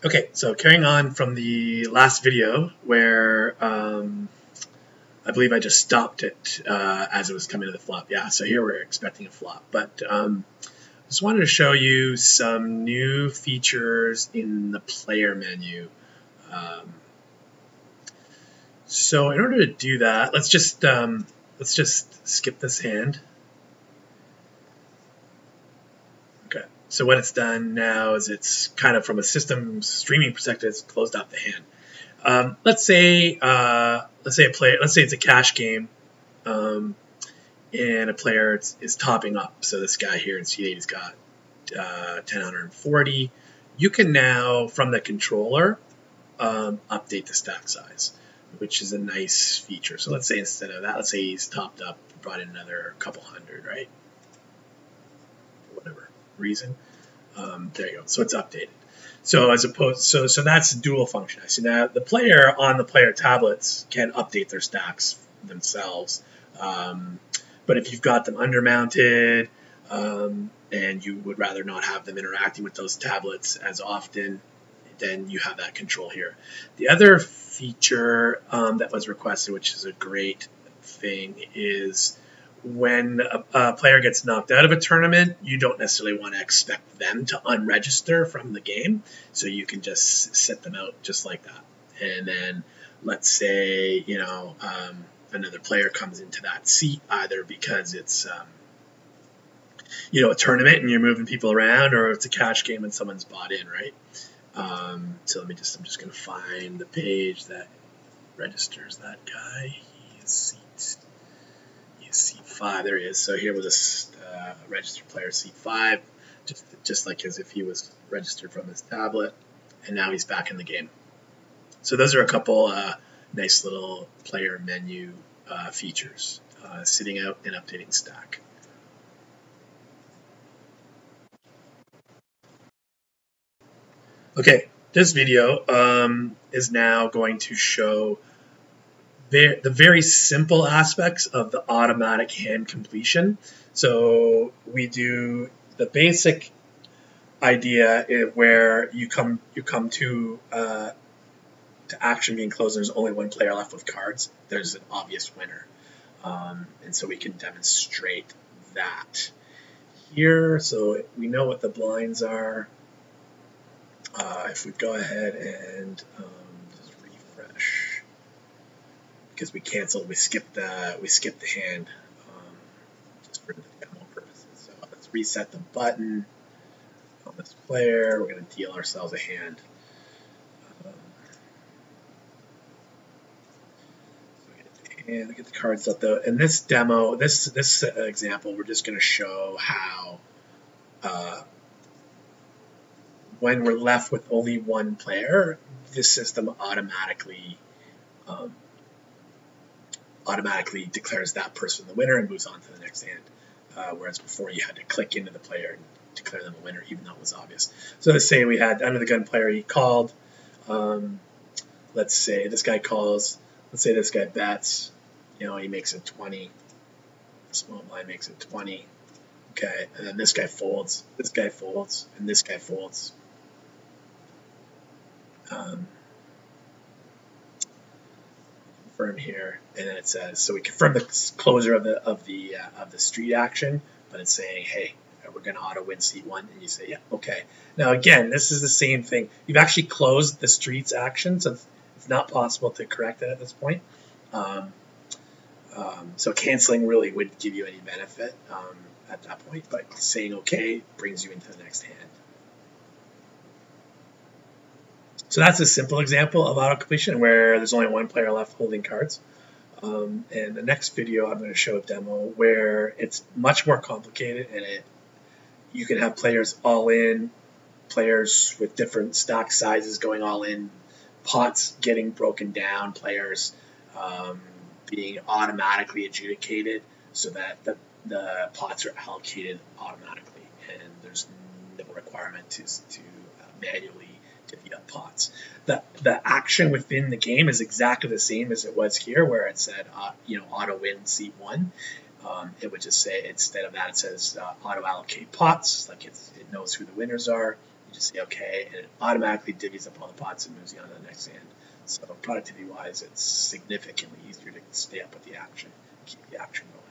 Okay, so carrying on from the last video where I believe I just stopped it as it was coming to the flop. Yeah, so here we're expecting a flop. But just wanted to show you some new features in the player menu. So in order to do that, let's just skip this hand. Okay, so what it's done now is it's kind of from a system streaming perspective, it's closed off the hand. Let's say it's a cash game, and a player is topping up. So this guy here in C8 has got 1040. You can now, from the controller, update the stack size, which is a nice feature. So let's say instead of that, let's say he's topped up, brought in another couple hundred, right? For whatever reason. There you go. So it's updated. So as opposed, so that's dual function. So now the player on the player tablets can update their stacks themselves. But if you've got them undermounted, and you would rather not have them interacting with those tablets as often, then you have that control here. The other feature that was requested, which is a great thing, is when a player gets knocked out of a tournament, you don't necessarily want to expect them to unregister from the game. So you can just sit them out just like that. And then let's say, another player comes into that seat, either because it's, a tournament and you're moving people around, or it's a cash game and someone's bought in, right? So I'm just going to find the page that registers that guy. He's seat 5. There he is. So here was a registered player, seat 5, just like as if he was registered from his tablet, and now he's back in the game. So those are a couple nice little player menu features, sitting out and updating stack. Okay, this video is now going to show the very simple aspects of the automatic hand completion. So we do the basic idea where you come to action being closed. There's only one player left with cards. There's an obvious winner, and so we can demonstrate that here. So we know what the blinds are. If we go ahead and just refresh, because we canceled, we skipped the hand just for the demo purposes. So let's reset the button on this player. We're going to deal ourselves a hand. And get the cards up though. In this demo, this example, we're just going to show how when we're left with only one player, this system automatically declares that person the winner and moves on to the next hand. Whereas before you had to click into the player and declare them a winner, even though it was obvious. So let's say we had under the gun player, he called. Let's say this guy calls. Let's say this guy bets. He makes it 20. The small blind makes it 20. Okay, and then this guy folds. This guy folds, and this guy folds. Confirm here, and then it says, so we confirm the closure of the street action, but it's saying, hey, we're going to auto win seat 1, and you say, yeah, okay. Now again, this is the same thing. You've actually closed the streets action, so it's not possible to correct it at this point. So canceling really wouldn't give you any benefit at that point, but saying okay brings you into the next hand. So that's a simple example of auto completion where there's only one player left holding cards. And the next video I'm going to show a demo where it's much more complicated, and you can have players all in, players with different stack sizes going all in, pots getting broken down, players being automatically adjudicated so that the pots are allocated automatically, and there's no requirement to manually divvy up pots. The action within the game is exactly the same as it was here, where it said auto win seat 1. It would just say, instead of that, it says auto allocate pots, like it knows who the winners are. You just say okay, and it automatically divvies up all the pots and moves you on to the next hand. So productivity-wise, it's significantly easier to stay up with the action, keep the action going.